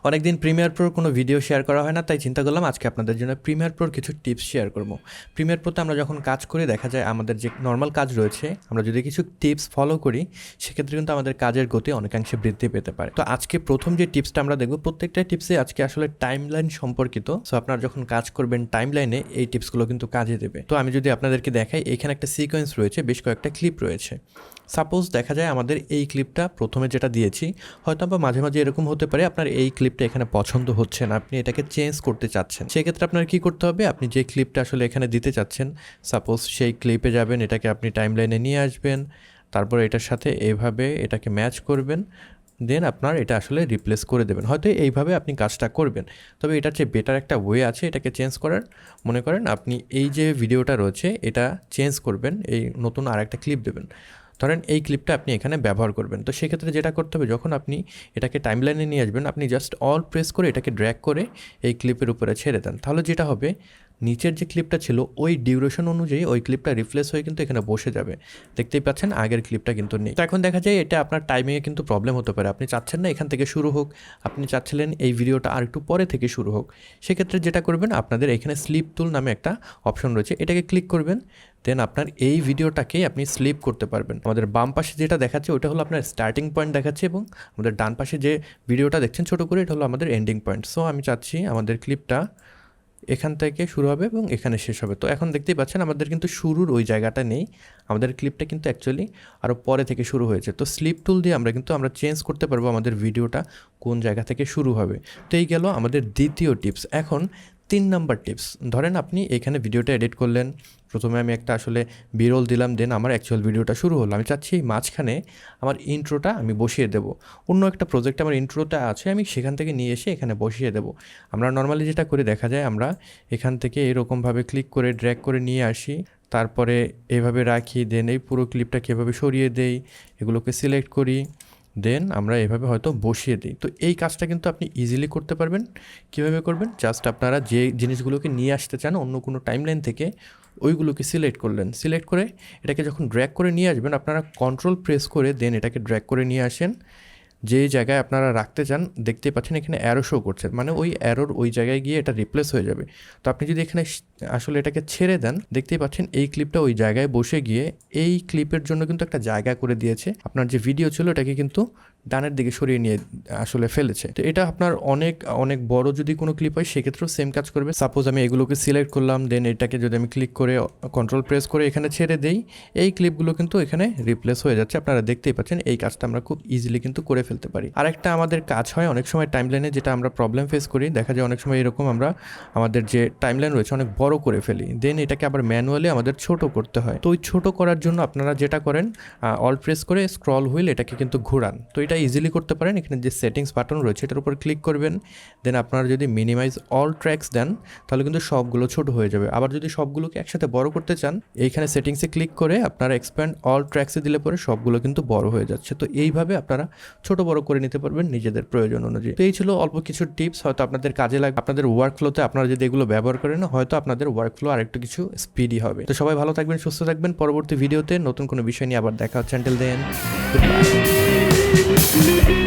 অনেকদিন প্রিমিয়ার প্রোর কোনো video share করা হয় না, তাই চিন্তা করলাম আজকে আপনাদের জন্য প্রিমিয়ার প্রোর কিছু টিপস শেয়ার করব। প্রিমিয়ার প্রোতে আমরা যখন কাজ করি দেখা যায় আমাদের যে নর্মাল কাজ রয়েছে আমরা যদি কিছু টিপস ফলো করি সেক্ষেত্রে কিন্তু আমাদের কাজের গতি অনেকাংশে বৃদ্ধি পেতে পারে। তো আজকে প্রথম যে টিপসটা আমরা দেখব, প্রত্যেকটা টিপসে আজকে আসলে টাইমলাইন সম্পর্কিত। সো আপনারা যখন কাজ করবেন টাইমলাইনে এই টিপসগুলো কিন্তু কাজে দেবে। তো আমি যদি আপনাদেরকে দেখাই, এখানে একটা সিকোয়েন্স রয়েছে, বেশ কয়েকটা ক্লিপ রয়েছে। সাপোজ দেখা যায় আমাদের এই ক্লিপটা প্রথমে যেটা দিয়েছি, হয়তো বা মাঝে মাঝে এরকম হতে পারে আপনার এই ক্লিপটা এখানে পছন্দ হচ্ছে না, আপনি এটাকে চেঞ্জ করতে চাচ্ছেন। সেক্ষেত্রে আপনার কী করতে হবে, আপনি যে ক্লিপটা আসলে এখানে দিতে চাচ্ছেন সাপোজ সেই ক্লিপে যাবেন, এটাকে আপনি টাইমলাইনে নিয়ে আসবেন, তারপর এটার সাথে এইভাবে এটাকে ম্যাচ করবেন, দেন আপনার এটা আসলে রিপ্লেস করে দেবেন। হয়তো এইভাবে আপনি কাজটা করবেন, তবে এটার চেয়ে বেটার একটা ওয়ে আছে এটাকে চেঞ্জ করার। মনে করেন আপনি এই যে ভিডিওটা রয়েছে এটা চেঞ্জ করবেন, এই নতুন আর একটা ক্লিপ দেবেন, ধরেন এই ক্লিপটা আপনি এখানে ব্যবহার করবেন। তো সেক্ষেত্রে যেটা করতে হবে, যখন আপনি এটাকে টাইমলাইনে নিয়ে আসবেন আপনি জাস্ট অল প্রেস করে এটাকে ড্র্যাগ করে এই ক্লিপের উপরে ছেড়ে দেন। তাহলে যেটা হবে, নিচের যে ক্লিপটা ছিল ওই ডিউরেশন অনুযায়ী ওই ক্লিপটা রিপ্লেস হয়ে কিন্তু এখানে বসে যাবে। দেখতেই পাচ্ছেন আগের ক্লিপটা কিন্তু নেই। তো এখন দেখা যায় এটা আপনার টাইমিংয়ে কিন্তু প্রবলেম হতে পারে, আপনি চাচ্ছেন না এখান থেকে শুরু হোক, আপনি চাচ্ছিলেন এই ভিডিওটা আর একটু পরে থেকে শুরু হোক। সেক্ষেত্রে যেটা করবেন, আপনাদের এখানে স্লিপ টুল নামে একটা অপশন রয়েছে, এটাকে ক্লিক করবেন, দেন আপনার এই ভিডিওটাকেই আপনি স্লিপ করতে পারবেন। আমাদের বাম পাশে যেটা দেখাচ্ছে ওটা হলো আপনার স্টার্টিং পয়েন্ট দেখাচ্ছে, এবং আমাদের ডান পাশে যে ভিডিওটা দেখছেন ছোটো করে এটা হলো আমাদের এন্ডিং পয়েন্ট। সো আমি চাচ্ছি আমাদের ক্লিপটা এখান থেকে শুরু হবে এবং এখানে শেষ হবে। তো এখন দেখতেই পাচ্ছেন আমাদের কিন্তু শুরুর ওই জায়গাটা নেই, আমাদের ক্লিপটা কিন্তু অ্যাকচুয়ালি আরও পরে থেকে শুরু হয়েছে। তো স্লিপ টুল দিয়ে আমরা চেঞ্জ করতে পারবো আমাদের ভিডিওটা কোন জায়গা থেকে শুরু হবে। তো এই গেল আমাদের দ্বিতীয় টিপস। এখন 3 নাম্বার টিপস, ধরেন আপনি এখানে ভিডিওটা এডিট করলেন, প্রথমে আমি একটা আসলে বিরোল দিলাম, দেন আমার অ্যাকচুয়াল ভিডিওটা শুরু হলো। আমি চাচ্ছি মাঝখানে আমার ইন্ট্রোটা আমি বসিয়ে দেবো, অন্য একটা প্রজেক্টে আমার ইন্ট্রোটা আছে আমি সেখান থেকে নিয়ে এসে এখানে বসিয়ে দেবো। আমরা নর্মালি যেটা করে দেখা যায়, আমরা এখান থেকে এরকমভাবে ক্লিক করে ড্র্যাগ করে নিয়ে আসি, তারপরে এভাবে রাখি, দেন এই পুরো ক্লিপটাকে এভাবে সরিয়ে দেই, এগুলোকে সিলেক্ট করি, দেন আমরা এভাবে হয়তো বসিয়ে দিই। তো এই কাজটা কিন্তু আপনি ইজিলি করতে পারবেন। কীভাবে করবেন, জাস্ট আপনারা যে জিনিসগুলোকে নিয়ে আসতে চান অন্য কোনো টাইমলাইন থেকে ওইগুলোকে সিলেক্ট করলেন, সিলেক্ট করে এটাকে যখন ড্র্যাগ করে নিয়ে আসবেন আপনারা কন্ট্রোল প্রেস করে দেন এটাকে ড্র্যাগ করে নিয়ে আসেন যে জায়গায় আপনারা রাখতে চান। দেখতে পাচ্ছেন এখানে অ্যারো শো করছে, মানে ওই অ্যারোর ওই জায়গায় গিয়ে এটা রিপ্লেস হয়ে যাবে। তো আপনি যদি এখানে আসলে এটাকে ছেড়ে দেন, দেখতেই পাচ্ছেন এই ক্লিপটা ওই জায়গায় বসে গিয়ে এই ক্লিপের জন্য কিন্তু একটা জায়গা করে দিয়েছে, আপনার যে ভিডিও ছিল এটাকে কিন্তু ডানের দিকে সরিয়ে নিয়ে আসলে ফেলেছে। তো এটা আপনার অনেক অনেক বড় যদি কোনো ক্লিপ হয় সেক্ষেত্রেও সেম কাজ করবে। সাপোজ আমি এগুলোকে সিলেক্ট করলাম, দেন এটাকে যদি আমি ক্লিক করে কন্ট্রোল প্রেস করে এখানে ছেড়ে দেই, এই ক্লিপগুলো কিন্তু এখানে রিপ্লেস হয়ে যাচ্ছে। আপনারা দেখতেই পাচ্ছেন এই কাজটা আমরা খুব ইজিলি কিন্তু করে ফেলতে পারি। আরেকটা আমাদের কাজ হয় অনেক সময় টাইমলাইনে, যেটা আমরা প্রবলেম ফেস করি, দেখা যায় অনেক সময় এরকম আমরা আমাদের যে টাইমলাইন রয়েছে অনেক বড় করে ফেলি, দেন এটাকে আবার ম্যানুয়ালি আমাদের ছোট করতে হয়। তো ওই ছোট করার জন্য আপনারা যেটা করেন, অল্ট প্রেস করে স্ক্রল হুইল এটাকে কিন্তু ঘোরান। তো এটা ইজিলি করতে পারেন, এখানে যে সেটিংস বাটন রয়েছে এটার উপর ক্লিক করবেন, দেন আপনারা যদি মিনিমাইজ অল ট্র্যাকস দেন তাহলে কিন্তু সবগুলো ছোট হয়ে যাবে। আবার যদি সবগুলোকে একসাথে বড় করতে চান, এইখানে সেটিংসে ক্লিক করে আপনারা এক্সপ্যান্ড অল ট্র্যাকসে দিলে পরে সবগুলো কিন্তু বড় হয়ে যাচ্ছে। তো এইভাবে আপনারা ছোট বড় করে নিতে পারবেন নিজেদের প্রয়োজন অনুযায়ী। তো এই ছিল অল্প কিছু টিপস, হয়তো আপনাদের কাজে লাগবে। আপনাদের ওয়ার্কফ্লোতে আপনারা যদি এগুলো ব্যবহার করেন হয়তো আপনাদের ওয়ার্কফ্লো আরেকটু কিছু স্পিডি হবে। তো সবাই ভালো থাকবেন, সুস্থ থাকবেন। পরবর্তী ভিডিওতে নতুন কোনো বিষয় নিয়ে আবার দেখা হচ্ছে। Until then, good bye.